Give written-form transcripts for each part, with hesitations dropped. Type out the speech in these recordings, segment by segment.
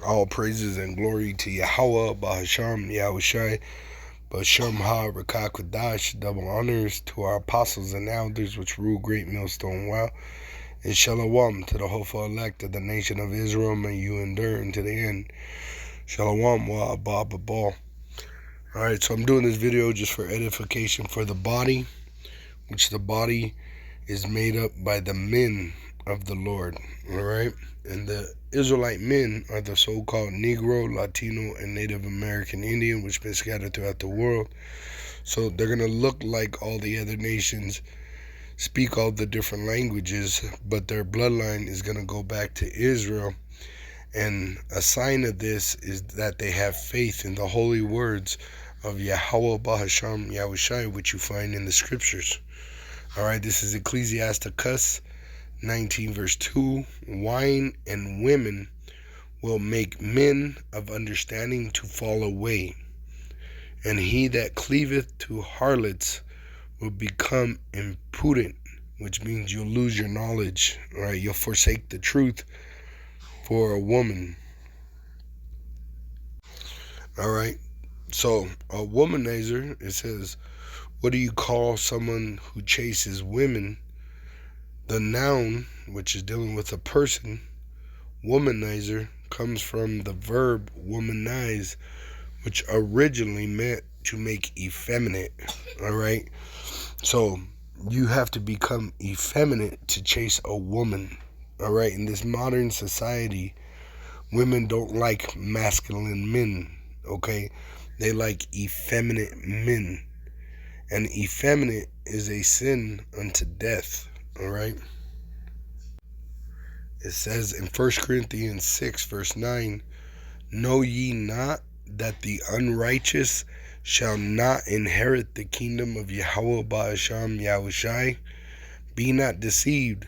All praises and glory to Yahweh, Bahasham, Yahushai, Basham Ha, Rakakwadash. Double honors to our apostles and elders which rule great millstone well. And Shalom to the hopeful elect of the nation of Israel. May you endure unto the end. Shalom wa Abba Babal. Alright, so I'm doing this video just for edification for the body, which the body is made up by the men of the Lord. Alright? And the Israelite men are the so-called Negro, Latino, and Native American Indian, which been scattered throughout the world. So they're going to look like all the other nations, speak all the different languages, but their bloodline is going to go back to Israel. And a sign of this is that they have faith in the holy words of Yahweh Bahasham Yahushai, which you find in the scriptures. Alright, this is Ecclesiasticus 19 verse 2. Wine and women will make men of understanding to fall away, and he that cleaveth to harlots will become impudent, which means you'll lose your knowledge. Right, you'll forsake the truth for a woman. Alright, so a womanizer, it says, what do you call someone who chases women? The noun, which is dealing with a person, womanizer, comes from the verb womanize, which originally meant to make effeminate. Alright, so you have to become effeminate to chase a woman. Alright, in this modern society, women don't like masculine men. Okay, they like effeminate men, and effeminate is a sin unto death. Alright, it says in 1 Corinthians 6 verse 9, know ye not that the unrighteous shall not inherit the kingdom of Yahweh Ba'asham Yahushai? Be not deceived,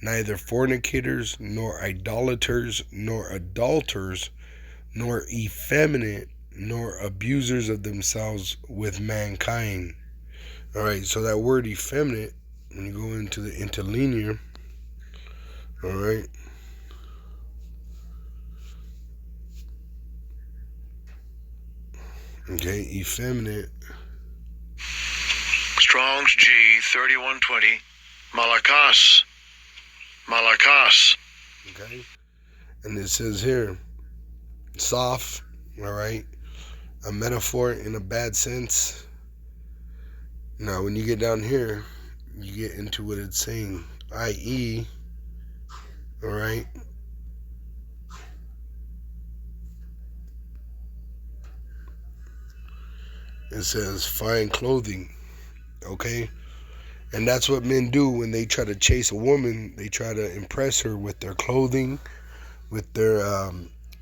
neither fornicators, nor idolaters, nor adulterers, nor effeminate, nor abusers of themselves with mankind. Alright, so that word effeminate, when you go into the interlinear, alright, okay, effeminate. Strong's G 3120, Malakas. Okay, and it says here, soft, alright, a metaphor in a bad sense. Now, when you get down here, you get into what it's saying, i.e., alright, it says fine clothing, okay? And that's what men do when they try to chase a woman. They try to impress her with their clothing, with their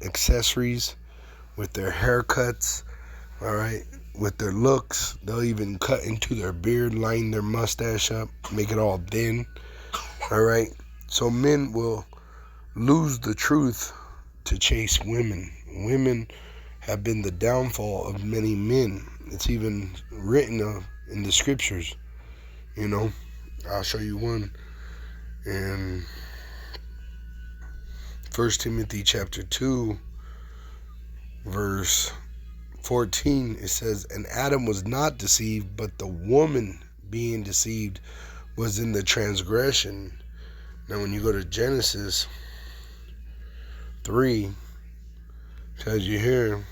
accessories, with their haircuts, alright, with their looks. They'll even cut into their beard, line their mustache up, make it all thin, alright? So men will lose the truth to chase women. Women have been the downfall of many men. It's even written of in the scriptures. You know, I'll show you one in 1 Timothy chapter 2 verse 14. It says, and Adam was not deceived, but the woman being deceived was in the transgression. Now when you go to Genesis 3, it tells you here,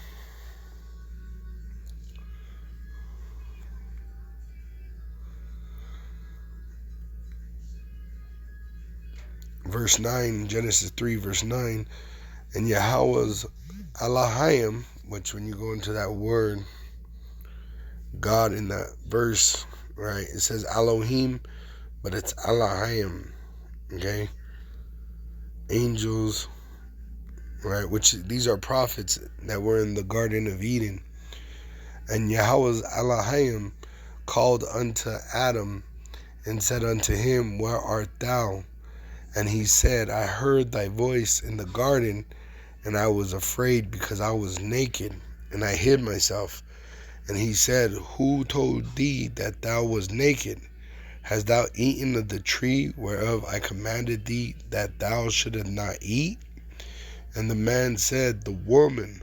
verse 9, Genesis 3 verse 9, and Yahweh's Elohim, which when you go into that word God in that verse, right, it says Elohim, but it's Elohim, okay, angels, right, which these are prophets that were in the Garden of Eden. And Yahweh's Elohim called unto Adam and said unto him, where art thou? And he said, I heard thy voice in the garden, and I was afraid because I was naked, and I hid myself. And he said, who told thee that thou was naked? Hast thou eaten of the tree whereof I commanded thee that thou shouldest not eat? And the man said, the woman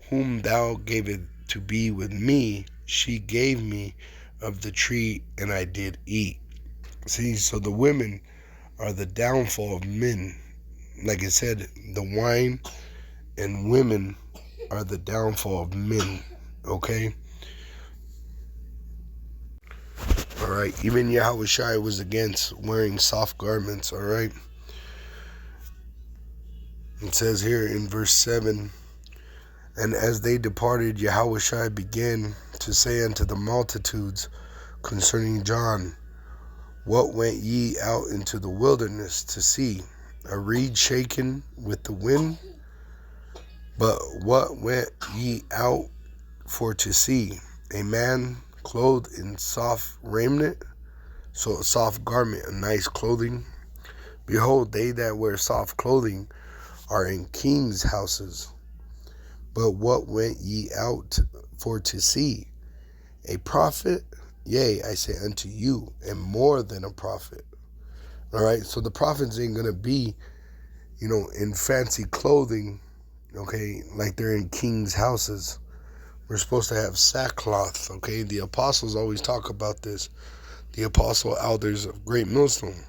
whom thou gavest to be with me, she gave me of the tree, and I did eat. See, so the women are the downfall of men. Like I said, the wine and women are the downfall of men. Okay? Alright, even Yahushua was against wearing soft garments, alright? It says here in verse 7, and as they departed, Yahushua began to say unto the multitudes concerning John, what went ye out into the wilderness to see? A reed shaken with the wind? But what went ye out for to see? A man clothed in soft raiment? So a soft garment, a nice clothing. Behold, they that wear soft clothing are in kings' houses. But what went ye out for to see? A prophet? Yea, I say unto you, and more than a prophet. All right, so the prophets ain't going to be, in fancy clothing, okay, like they're in kings' houses. We're supposed to have sackcloth, okay? The apostles always talk about this. The apostle elders of Great Millstone.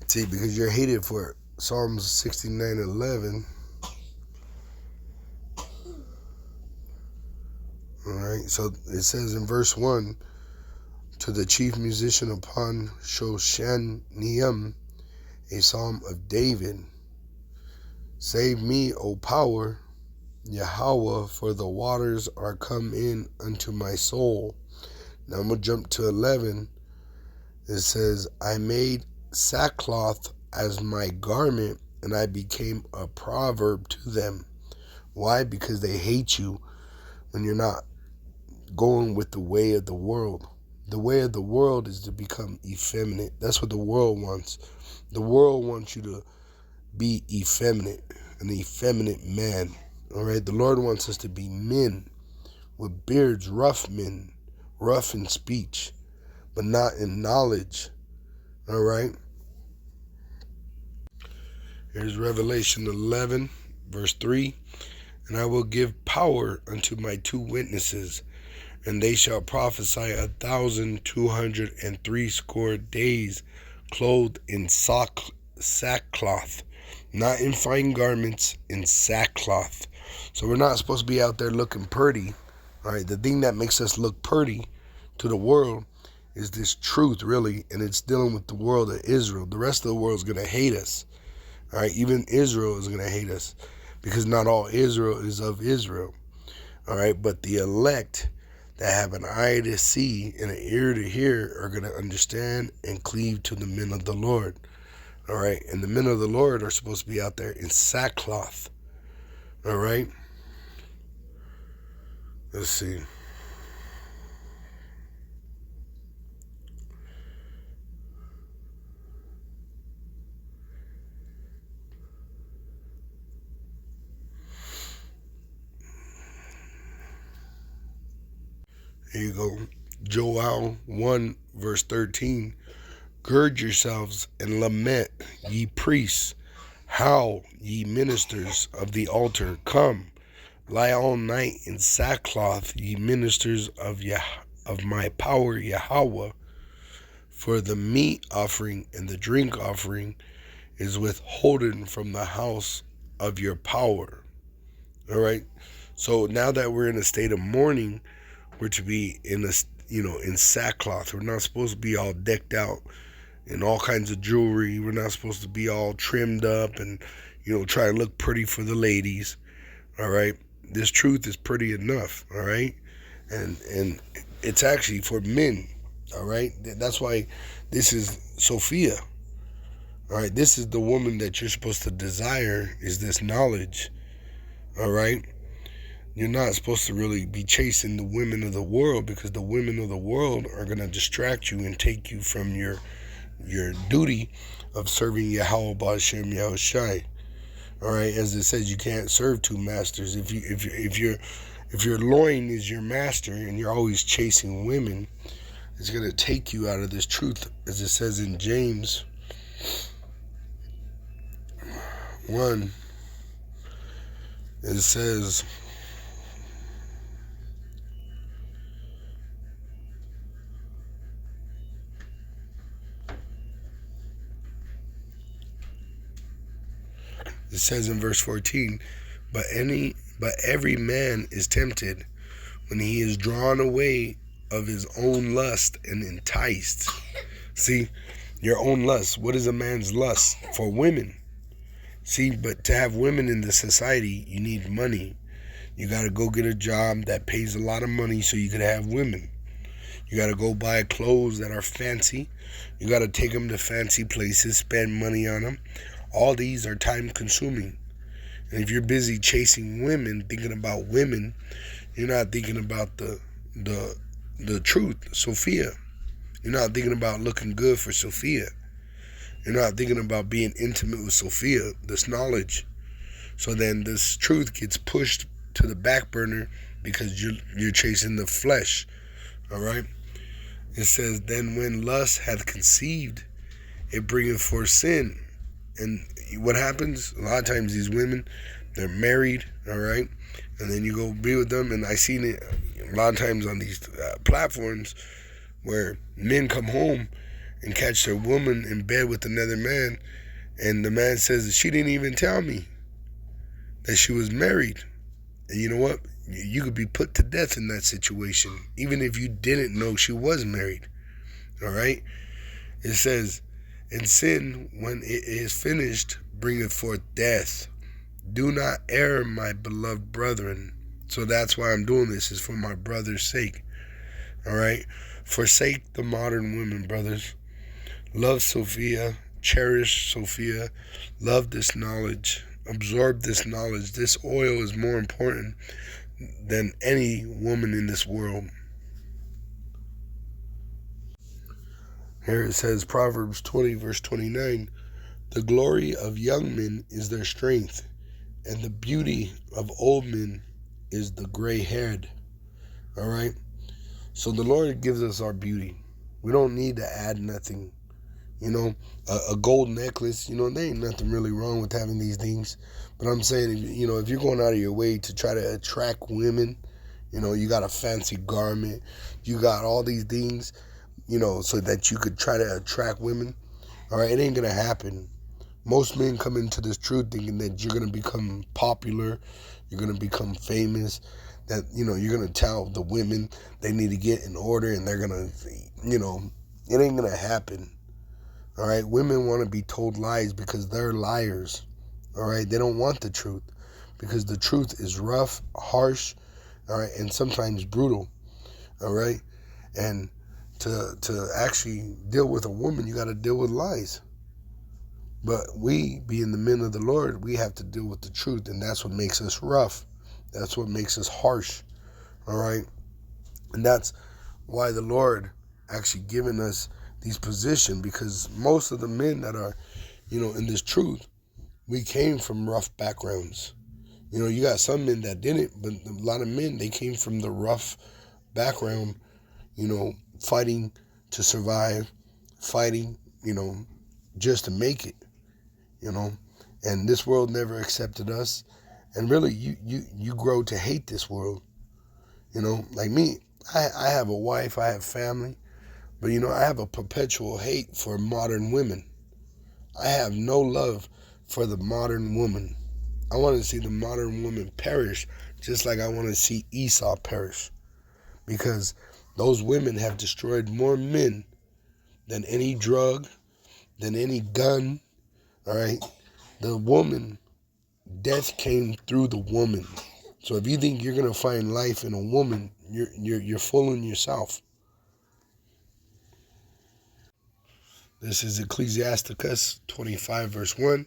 See, because you're hated for it. Psalms 69:11. All right, so it says in verse 1, to the chief musician upon Shoshanium, a psalm of David. Save me, O power, Yahweh, for the waters are come in unto my soul. Now I'm going to jump to 11. It says, I made sackcloth as my garment, and I became a proverb to them. Why? Because they hate you when you're not going with the way of the world. The way of the world is to become effeminate. That's what the world wants. The world wants you to be effeminate, an effeminate man. All right, the Lord wants us to be men with beards, rough men, rough in speech, but not in knowledge. All right. Here's Revelation 11, verse 3. And I will give power unto my 2 witnesses, and they shall prophesy 1,260 days, clothed in sackcloth, not in fine garments, in sackcloth. So we're not supposed to be out there looking pretty. All right, the thing that makes us look pretty to the world is this truth, really, and it's dealing with the world of Israel. The rest of the world is going to hate us. All right, even Israel is going to hate us because not all Israel is of Israel. All right, but the elect that have an eye to see and an ear to hear are going to understand and cleave to the men of the Lord. All right, and the men of the Lord are supposed to be out there in sackcloth. All right, let's see. Here you go. Joel 1, verse 13. Gird yourselves and lament, ye priests. Howl, ye ministers of the altar. Come, lie all night in sackcloth, ye ministers of my power, Yahweh. For the meat offering and the drink offering is withholden from the house of your power. All right. So now that we're in a state of mourning, we're to be in in sackcloth. We're not supposed to be all decked out in all kinds of jewelry. We're not supposed to be all trimmed up and, try to look pretty for the ladies. All right. This truth is pretty enough. All right. And it's actually for men. All right. That's why this is Sophia. All right. This is the woman that you're supposed to desire, is this knowledge. All right. You're not supposed to really be chasing the women of the world, because the women of the world are going to distract you and take you from your duty of serving Yahweh Ba'Shem Yahushai. All right, as it says, you can't serve two masters. If your loin is your master and you're always chasing women, it's gonna take you out of this truth, as it says in James 1. It says, in verse 14, but every man is tempted when he is drawn away of his own lust and enticed. See, your own lust. What is a man's lust? For women. See, but to have women in the society, you need money. You got to go get a job that pays a lot of money so you could have women. You got to go buy clothes that are fancy. You got to take them to fancy places, spend money on them. All these are time consuming. And if you're busy chasing women, thinking about women, you're not thinking about the truth, Sophia. You're not thinking about looking good for Sophia. You're not thinking about being intimate with Sophia, this knowledge. So then this truth gets pushed to the back burner because you're chasing the flesh. All right? It says, then when lust hath conceived, it bringeth forth sin. And what happens? A lot of times these women, they're married, all right? And then you go be with them. And I seen it a lot of times on these platforms where men come home and catch their woman in bed with another man. And the man says that she didn't even tell me that she was married. And you know what? You could be put to death in that situation, even if you didn't know she was married. All right? It says, and sin, when it is finished, bringeth forth death. Do not err, my beloved brethren. So that's why I'm doing this, is for my brother's sake. All right? Forsake the modern women, brothers. Love Sophia. Cherish Sophia. Love this knowledge. Absorb this knowledge. This oil is more important than any woman in this world. Here it says, Proverbs 20, verse 29, the glory of young men is their strength, and the beauty of old men is the gray haired. All right? So the Lord gives us our beauty. We don't need to add nothing. You know, a gold necklace, there ain't nothing really wrong with having these things. But I'm saying, if you're going out of your way to try to attract women, you got a fancy garment, you got all these things, so that you could try to attract women. All right, it ain't going to happen. Most men come into this truth thinking that you're going to become popular, you're going to become famous, that, you're going to tell the women they need to get in order, and they're going to, it ain't going to happen. All right, women want to be told lies because they're liars. All right, they don't want the truth because the truth is rough, harsh, all right, and sometimes brutal. All right, and to actually deal with a woman, you got to deal with lies. But we, being the men of the Lord, we have to deal with the truth, and that's what makes us rough. That's what makes us harsh. All right, and that's why the Lord actually given us these positions, because most of the men that are, in this truth, we came from rough backgrounds. You got some men that didn't, but a lot of men, they came from the rough background, fighting to survive, fighting, just to make it, and this world never accepted us. And really, you grow to hate this world, like me. I have a wife, I have family, but I have a perpetual hate for modern women. I have no love for the modern woman. I want to see the modern woman perish, just like I want to see Esau perish, because those women have destroyed more men than any drug, than any gun. All right, the woman, death came through the woman. So if you think you're gonna find life in a woman, you're fooling yourself. This is Ecclesiasticus 25, verse 1.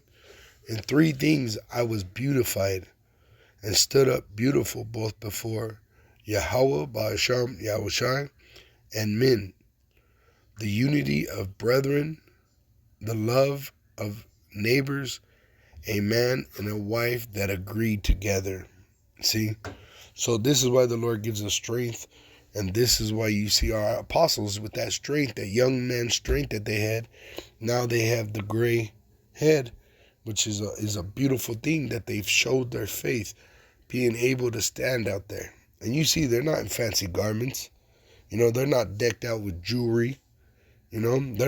In three things I was beautified, and stood up beautiful both before Yahweh Ba'Shem Yahushai and men, the unity of brethren, the love of neighbors, a man and a wife that agree together. See? So this is why the Lord gives us strength. And this is why you see our apostles with that strength, that young man's strength that they had. Now they have the gray head, which is a beautiful thing that they've showed their faith, being able to stand out there. And you see, they're not in fancy garments. They're not decked out with jewelry. They're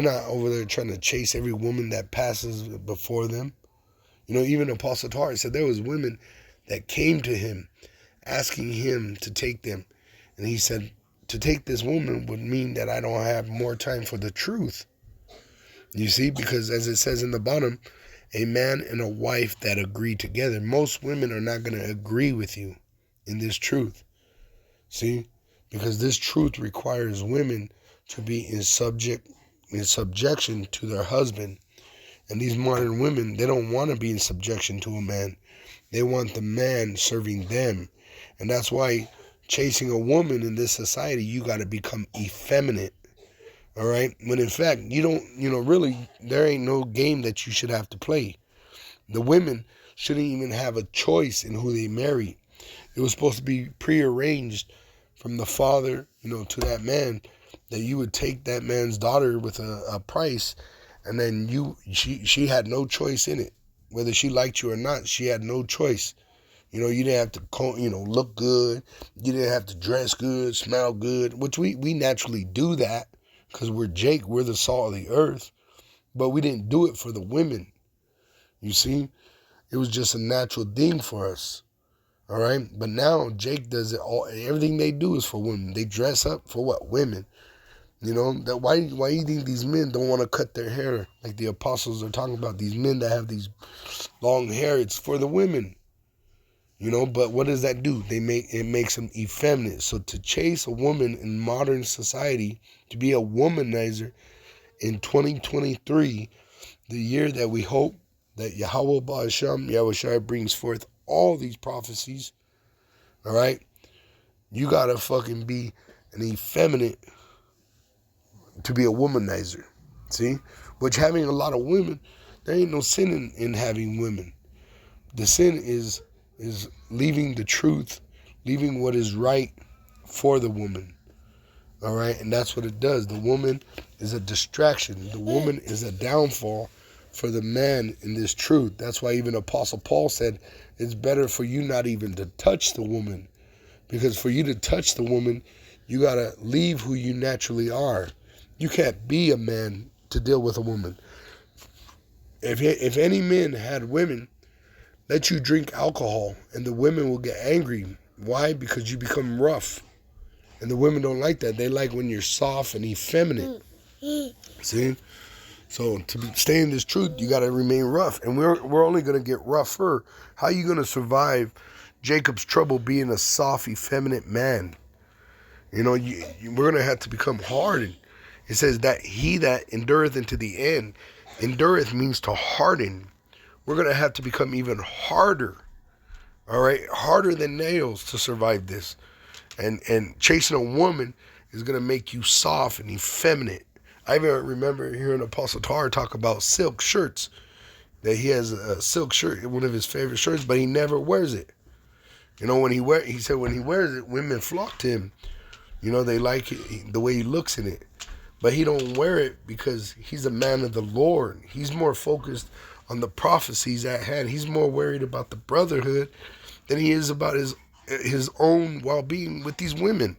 not over there trying to chase every woman that passes before them. Even Apostle Paul said there was women that came to him asking him to take them. And he said, to take this woman would mean that I don't have more time for the truth. You see, because as it says in the bottom, a man and a wife that agree together. Most women are not going to agree with you in this truth. See, because this truth requires women to be in subjection to their husband. And these modern women, they don't want to be in subjection to a man. They want the man serving them. And that's why chasing a woman in this society, you got to become effeminate. All right? When in fact, you don't, really, there ain't no game that you should have to play. The women shouldn't even have a choice in who they marry. It was supposed to be prearranged from the father, to that man, that you would take that man's daughter with a price, and then she had no choice in it. Whether she liked you or not, she had no choice. You didn't have to, look good. You didn't have to dress good, smell good, which we naturally do that because we're the salt of the earth. But we didn't do it for the women. You see, it was just a natural thing for us. All right. But now Jake does it all. Everything they do is for women. They dress up for what? Women. That why you think these men don't want to cut their hair like the apostles are talking about? These men that have these long hair, it's for the women. But what does that do? It makes them effeminate. So to chase a woman in modern society, to be a womanizer in 2023, the year that we hope that Yahweh Ba'asham, Yahushua brings forth all these prophecies, all right? You gotta fucking be an effeminate to be a womanizer, see? Which having a lot of women, there ain't no sin in having women. The sin is leaving the truth, leaving what is right for the woman. All right? And that's what it does. The woman is a distraction. The woman is a downfall for the man in this truth. That's why even Apostle Paul said it's better for you not even to touch the woman. Because for you to touch the woman, you got to leave who you naturally are. You can't be a man to deal with a woman. If any men had women, let you drink alcohol, and the women will get angry. Why? Because you become rough. And the women don't like that. They like when you're soft and effeminate. See? So to stay in this truth, you got to remain rough. And we're only going to get rougher. How are you going to survive Jacob's trouble being a soft, effeminate man? We're going to have to become hardened. It says that he that endureth into the end. Endureth means to harden. We're going to have to become even harder. All right? Harder than nails to survive this. And chasing a woman is going to make you soft and effeminate. I even remember hearing Apostle Tar talk about silk shirts. That he has a silk shirt, one of his favorite shirts, but he never wears it. He said when he wears it, women flock to him. They like it, the way he looks in it. But he don't wear it because he's a man of the Lord. He's more focused on the prophecies at hand. He's more worried about the brotherhood than he is about his own well-being with these women.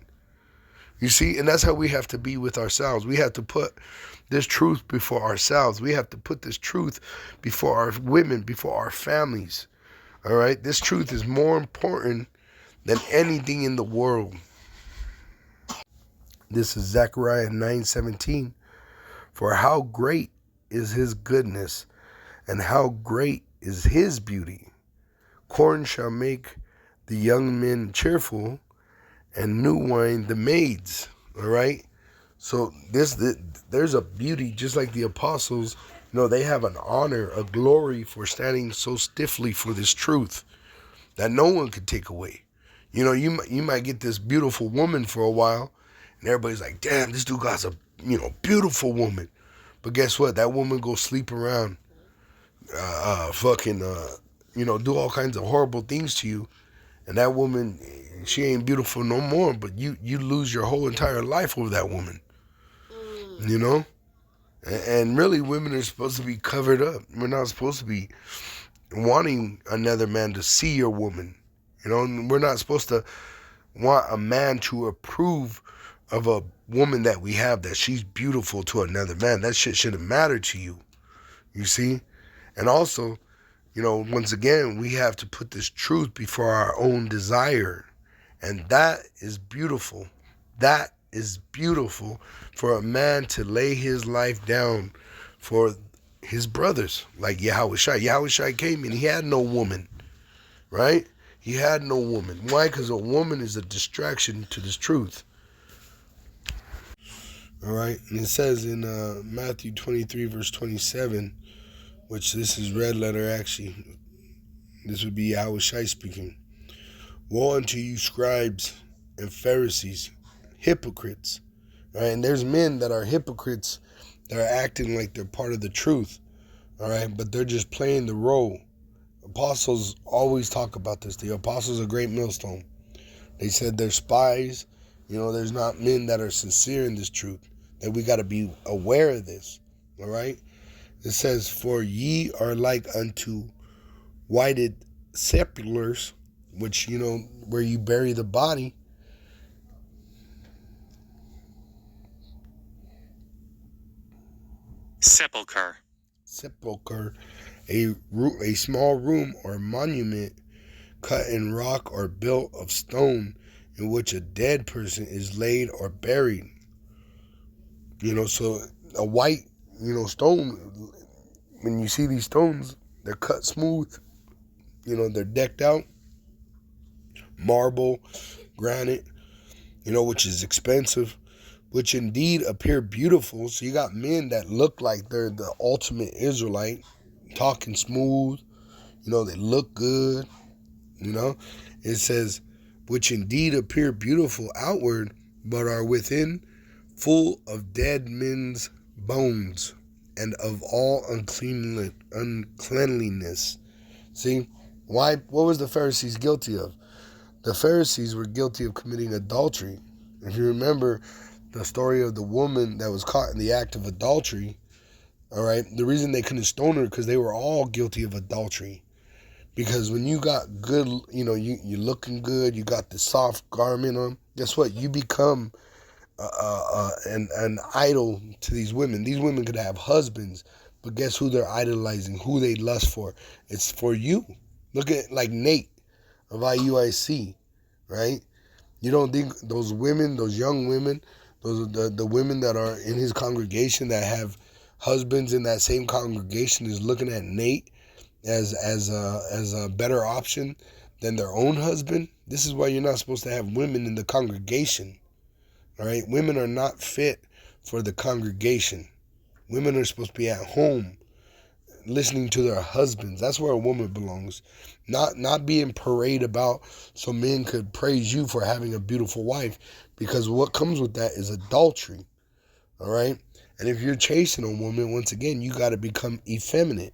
You see, and that's how we have to be with ourselves. We have to put this truth before ourselves. We have to put this truth before our women, before our families. All right? This truth is more important than anything in the world. This is Zechariah 9:17. For how great is his goodness, and how great is his beauty. Corn shall make the young men cheerful, and new wine the maids. All right? So there's a beauty, just like the apostles, they have an honor, a glory for standing so stiffly for this truth that no one could take away. You might get this beautiful woman for a while, and everybody's like, damn, this dude got a beautiful woman. But guess what? That woman go sleep around, fucking, do all kinds of horrible things to you. And that woman, she ain't beautiful no more, but you lose your whole entire life over that woman, you know? And really, women are supposed to be covered up. We're not supposed to be wanting another man to see your woman. And we're not supposed to want a man to approve of a woman that we have, that she's beautiful to another man. That shit shouldn't matter to you. You see? And also, once again, we have to put this truth before our own desire. And that is beautiful. That is beautiful for a man to lay his life down for his brothers. Like Yahushua. Yahushua came and he had no woman. Right? He had no woman. Why? Because a woman is a distraction to this truth. All right? And it says in Matthew 23, verse 27, which this is red letter actually. This would be Yahushua speaking. Woe unto you, scribes and Pharisees, hypocrites. Right? And there's men that are hypocrites that are acting like they're part of the truth. All right? But they're just playing the role. Apostles always talk about this. The apostles are great millstone. They said they're spies. There's not men that are sincere in this truth. That we got to be aware of this. All right? It says, for ye are like unto whited sepulchres, which, where you bury the body. Sepulcher. Sepulcher, a small room or monument cut in rock or built of stone, in which a dead person is laid or buried. So a white, stone, when you see these stones, they're cut smooth, they're decked out, marble, granite, which is expensive, which indeed appear beautiful. So you got men that look like they're the ultimate Israelite, talking smooth, they look good, It says, which indeed appear beautiful outward, but are within full of dead men's bones and of all uncleanliness. See, why? What was the Pharisees guilty of? The Pharisees were guilty of committing adultery. If you remember the story of the woman that was caught in the act of adultery, all right, the reason they couldn't stone her because they were all guilty of adultery. Because when you got good, you're looking good, you got the soft garment on, guess what? You become an idol to these women. These women could have husbands, but guess who they're idolizing, who they lust for? It's for you. Look at like Nate of IUIC, right? You don't think those women, those young women, those are the women that are in his congregation that have husbands in that same congregation is looking at Nate as a better option than their own husband? This is why you're not supposed to have women in the congregation. All right, women are not fit for the congregation. Women are supposed to be at home, listening to their husbands. That's where a woman belongs. Not being paraded about so men could praise you for having a beautiful wife, because what comes with that is adultery. All right, and if you're chasing a woman, once again, you got to become effeminate.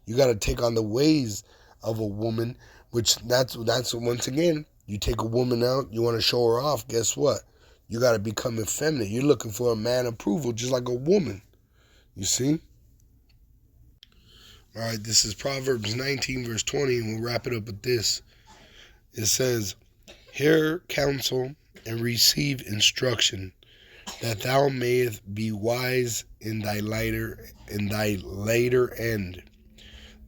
You got to take on the ways of a woman, which that's once again, you take a woman out, you want to show her off. Guess what? You got to become effeminate. You're looking for a man approval, just like a woman. You see? All right, this is Proverbs 19, verse 20, and we'll wrap it up with this. It says, hear counsel and receive instruction, that thou mayest be wise in thy later end.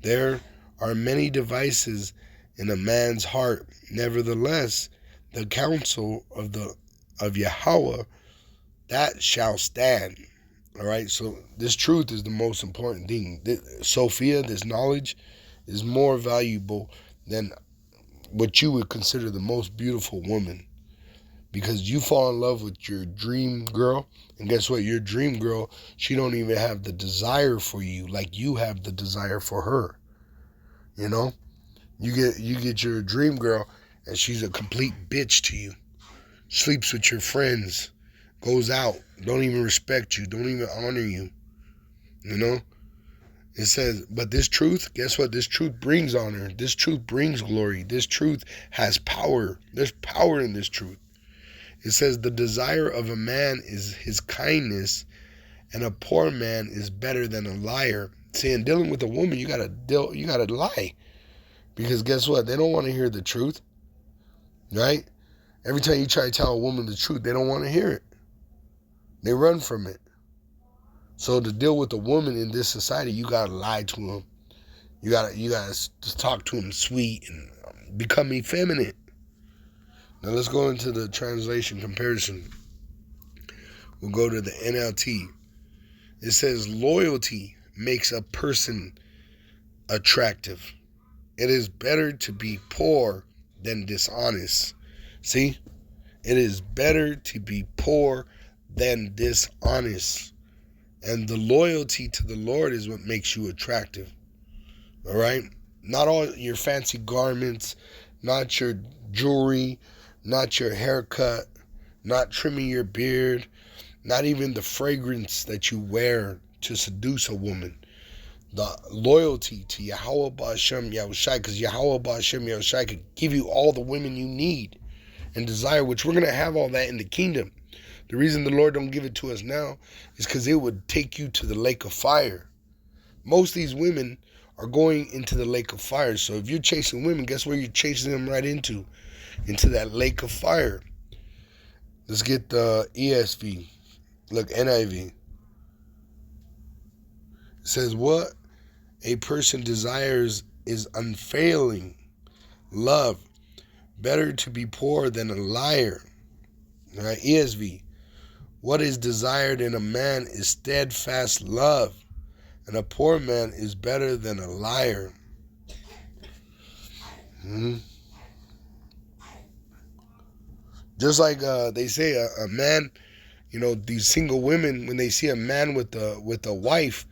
There are many devices in a man's heart. Nevertheless, the counsel of Yahweh, that shall stand. All right, so this truth is the most important thing. Sophia, this knowledge, is more valuable than what you would consider the most beautiful woman, because you fall in love with your dream girl, and guess what? Your dream girl, she don't even have the desire for you like you have the desire for her. You get your dream girl, and she's a complete bitch to you. Sleeps with your friends, goes out, don't even respect you, don't even honor you. You know, it says, but this truth, guess what? This truth brings honor. This truth brings glory. This truth has power. There's power in this truth. It says, the desire of a man is his kindness, and a poor man is better than a liar. See, in dealing with a woman, you gotta lie. Because guess what? They don't want to hear the truth. Right? Every time you try to tell a woman the truth, they don't want to hear it. They run from it. So to deal with a woman in this society, you gotta lie to them. You gotta talk to them sweet and become effeminate. Now let's go into the translation comparison. We'll go to the NLT. It says loyalty makes a person attractive. It is better to be poor than dishonest. See? It is better to be poor than dishonest. And the loyalty to the Lord is what makes you attractive. All right? Not all your fancy garments, not your jewelry, not your haircut, not trimming your beard, not even the fragrance that you wear to seduce a woman. The loyalty to Yahweh Ba'Shem Yahushai, because Yahweh Ba'Shem Yahushai could give you all the women you need and desire, which we're going to have all that in the kingdom. The reason the Lord don't give it to us now is because it would take you to the lake of fire. Most of these women are going into the lake of fire. So if you're chasing women, guess where you're chasing them right into? Into that lake of fire. Let's get the ESV. Look, NIV. It says, what a person desires is unfailing love. Better to be poor than a liar. All right, ESV. What is desired in a man is steadfast love, and a poor man is better than a liar. Just like they say, a man, these single women, when they see a man with a wife,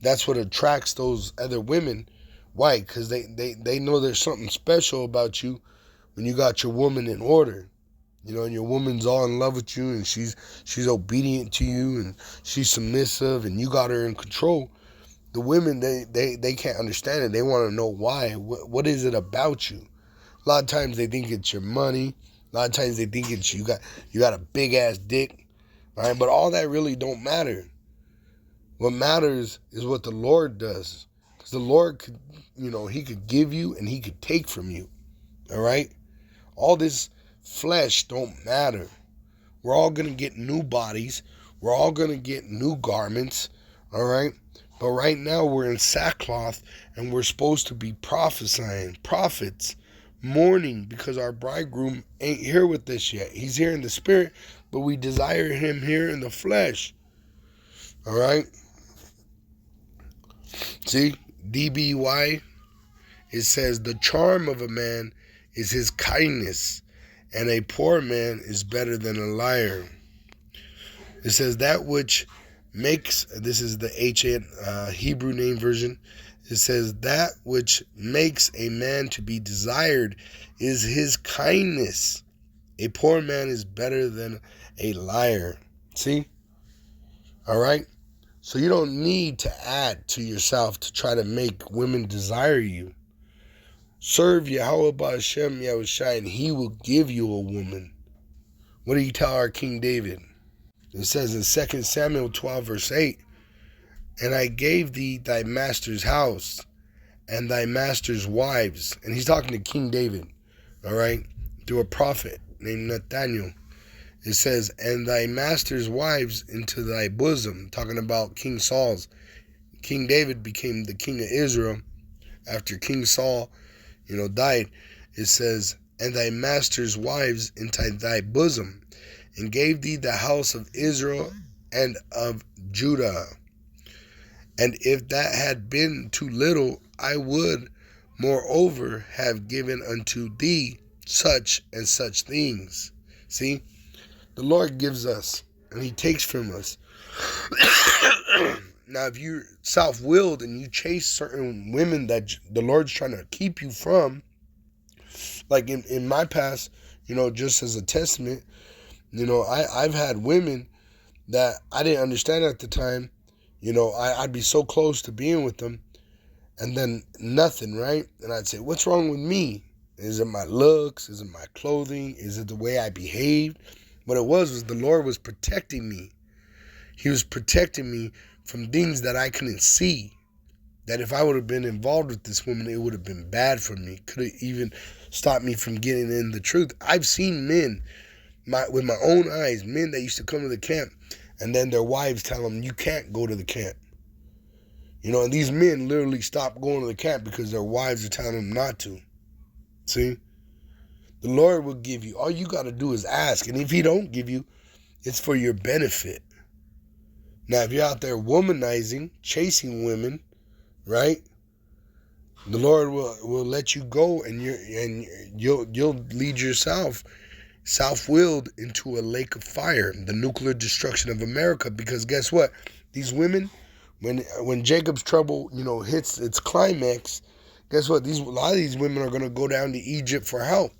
that's what attracts those other women. Why? Because they know there's something special about you when you got your woman in order. And your woman's all in love with you, and she's obedient to you, and she's submissive, and you got her in control. The women, they can't understand it. They want to know why. What is it about you? A lot of times they think it's your money. A lot of times they think it's you got a big ass dick. All right, but all that really don't matter. What matters is what the Lord does, because the Lord could, He could give you and He could take from you. All right, all this flesh don't matter. We're all going to get new bodies. We're all going to get new garments. All right. But right now we're in sackcloth, and we're supposed to be prophesying, prophets, mourning, because our bridegroom ain't here with us yet. He's here in the spirit, but we desire him here in the flesh. All right. See, DBY, it says the charm of a man is his kindness, and a poor man is better than a liar. It says that which makes, this is the Hebrew name version. It says that which makes a man to be desired is his kindness. A poor man is better than a liar. See? All right? So you don't need to add to yourself to try to make women desire you. Serve Yahweh Ba'Shem Yahushai, and He will give you a woman. What do you tell our King David? It says in 2 Samuel 12, verse 8, and I gave thee thy master's house and thy master's wives. And he's talking to King David, all right, through a prophet named Nathaniel. It says, and thy master's wives into thy bosom, talking about King Saul's. King David became the king of Israel after King Saul died. It says, and thy master's wives into thy bosom, and gave thee the house of Israel and of Judah. And if that had been too little, I would moreover have given unto thee such and such things. See, the Lord gives us, and He takes from us. Now, if you're self-willed and you chase certain women that the Lord's trying to keep you from, like in my past, just as a testament, I've had women that I didn't understand at the time, I'd be so close to being with them, and then nothing, right? And I'd say, what's wrong with me? Is it my looks? Is it my clothing? Is it the way I behaved? What it was the Lord was protecting me. He was protecting me from things that I couldn't see. That if I would have been involved with this woman, it would have been bad for me. Could have even stopped me from getting in the truth. I've seen men, with my own eyes, men that used to come to the camp, and then their wives tell them, you can't go to the camp. And these men literally stop going to the camp because their wives are telling them not to. See? The Lord will give you. All you got to do is ask. And if He don't give you, it's for your benefit. Now, if you're out there womanizing, chasing women, right? The Lord will let you go, and you'll lead yourself self-willed into a lake of fire, the nuclear destruction of America. Because guess what? These women, when Jacob's trouble, hits its climax, guess what? A lot of these women are going to go down to Egypt for help.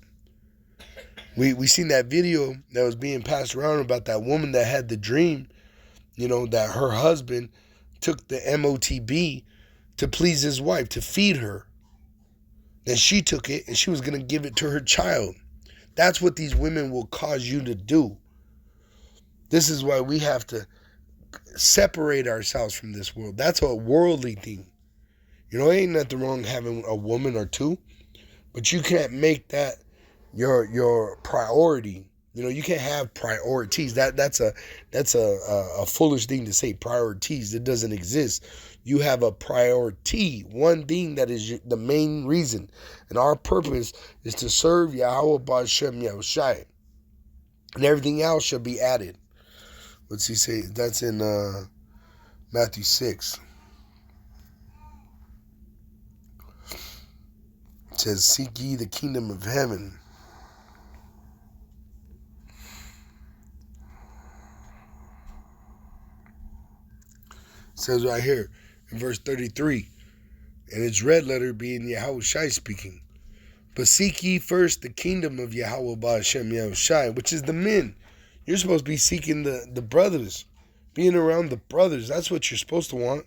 We seen that video that was being passed around about that woman that had the dream, that her husband took the MOTB to please his wife, to feed her. Then she took it and she was going to give it to her child. That's what these women will cause you to do. This is why we have to separate ourselves from this world. That's a worldly thing. Ain't nothing wrong having a woman or two, but you can't make that your priority. You can't have priorities. That's a foolish thing to say. Priorities. It doesn't exist. You have a priority, one thing that is the main reason, and our purpose is to serve Yahweh B'Shem Yahushai, and everything else shall be added. What's he say? That's in Matthew 6. It says, "Seek ye the kingdom of heaven." It says right here in verse 33, and its red letter being Yahushai speaking. But seek ye first the kingdom of Yahweh B'Shem Yahushai, which is the men. You're supposed to be seeking the brothers, being around the brothers. That's what you're supposed to want.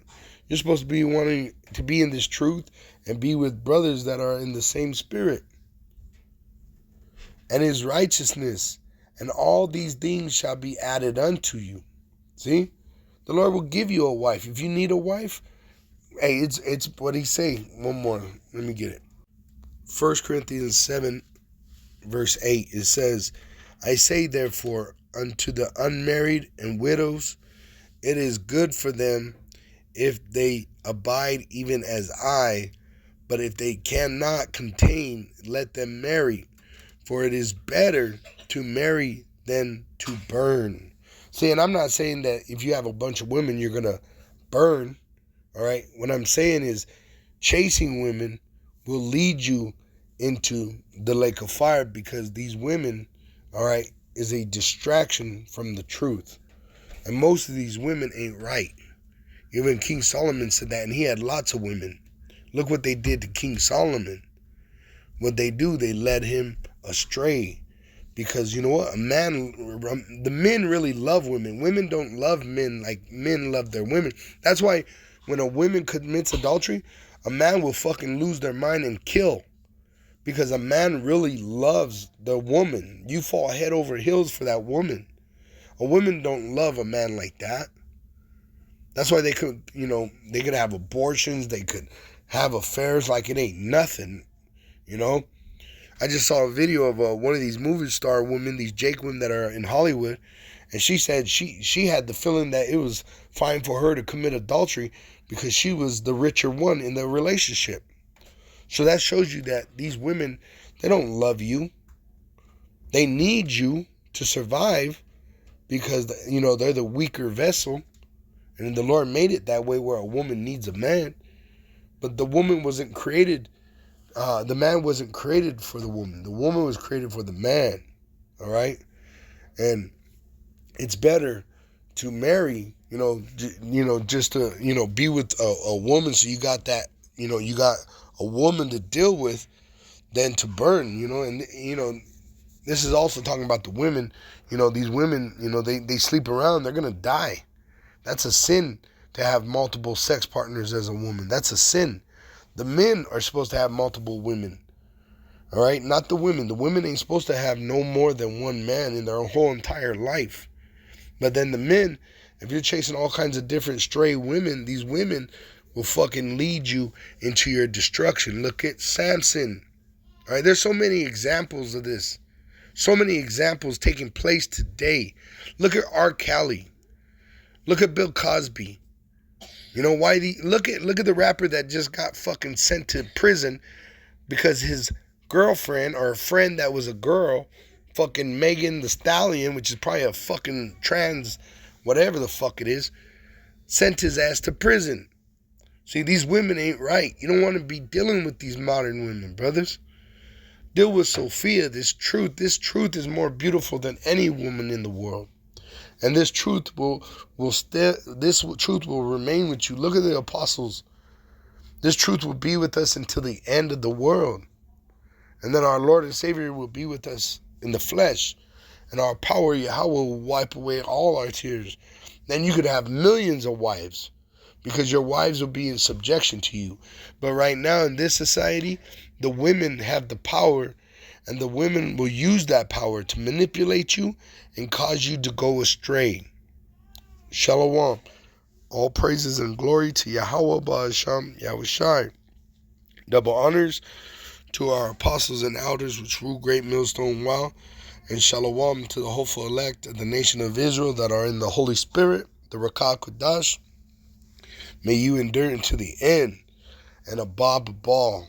You're supposed to be wanting to be in this truth and be with brothers that are in the same spirit. And His righteousness, and all these things shall be added unto you. See? The Lord will give you a wife. If you need a wife, hey, it's what He say. One more. Let me get it. 1 Corinthians 7, verse 8. It says, I say therefore unto the unmarried and widows, it is good for them if they abide even as I, but if they cannot contain, let them marry. For it is better to marry than to burn. See, and I'm not saying that if you have a bunch of women, you're going to burn, all right? What I'm saying is chasing women will lead you into the lake of fire, because these women, all right, is a distraction from the truth. And most of these women ain't right. Even King Solomon said that, and he had lots of women. Look what they did to King Solomon. What they do, they led him astray. Because you know what? The men really love women. Women don't love men like men love their women. That's why when a woman commits adultery, a man will fucking lose their mind and kill. Because a man really loves the woman. You fall head over heels for that woman. A woman don't love a man like that. That's why they could have abortions. They could have affairs like it ain't nothing, I just saw a video of one of these movie star women, these Jake women that are in Hollywood, and she said she had the feeling that it was fine for her to commit adultery because she was the richer one in the relationship. So that shows you that these women, they don't love you. They need you to survive because, they're the weaker vessel. And the Lord made it that way where a woman needs a man. But the woman wasn't created, the man wasn't created for the woman. The woman was created for the man, all right? And it's better to marry, just to, be with a woman so you got that, you got a woman to deal with than to burn, and, this is also talking about the women. These women, they sleep around, they're going to die. That's a sin to have multiple sex partners as a woman. That's a sin. The men are supposed to have multiple women. All right? Not the women. The women ain't supposed to have no more than one man in their whole entire life. But then the men, if you're chasing all kinds of different stray women, these women will fucking lead you into your destruction. Look at Samson. All right? There's so many examples of this. So many examples taking place today. Look at R. Kelly. Look at Bill Cosby. You know why look at the rapper that just got fucking sent to prison because his girlfriend or a friend that was a girl, fucking Megan Thee Stallion, which is probably a fucking trans, whatever the fuck it is, sent his ass to prison. See, these women ain't right. You don't want to be dealing with these modern women, brothers. Deal with Sophia. This truth is more beautiful than any woman in the world. And this truth will remain with you. Look at the apostles. This truth will be with us until the end of the world. And then our Lord and Savior will be with us in the flesh. And our power, Yahweh, will wipe away all our tears. Then you could have millions of wives because your wives will be in subjection to you. But right now in this society, the women have the power, and the women will use that power to manipulate you and cause you to go astray. Shalom. All praises and glory to Yahweh Ba'asham Yahushai. Double honors to our apostles and elders which rule great millstone wow. And shalom to the hopeful elect of the nation of Israel that are in the Holy Spirit, the Rakah Kodash. May you endure unto the end and above all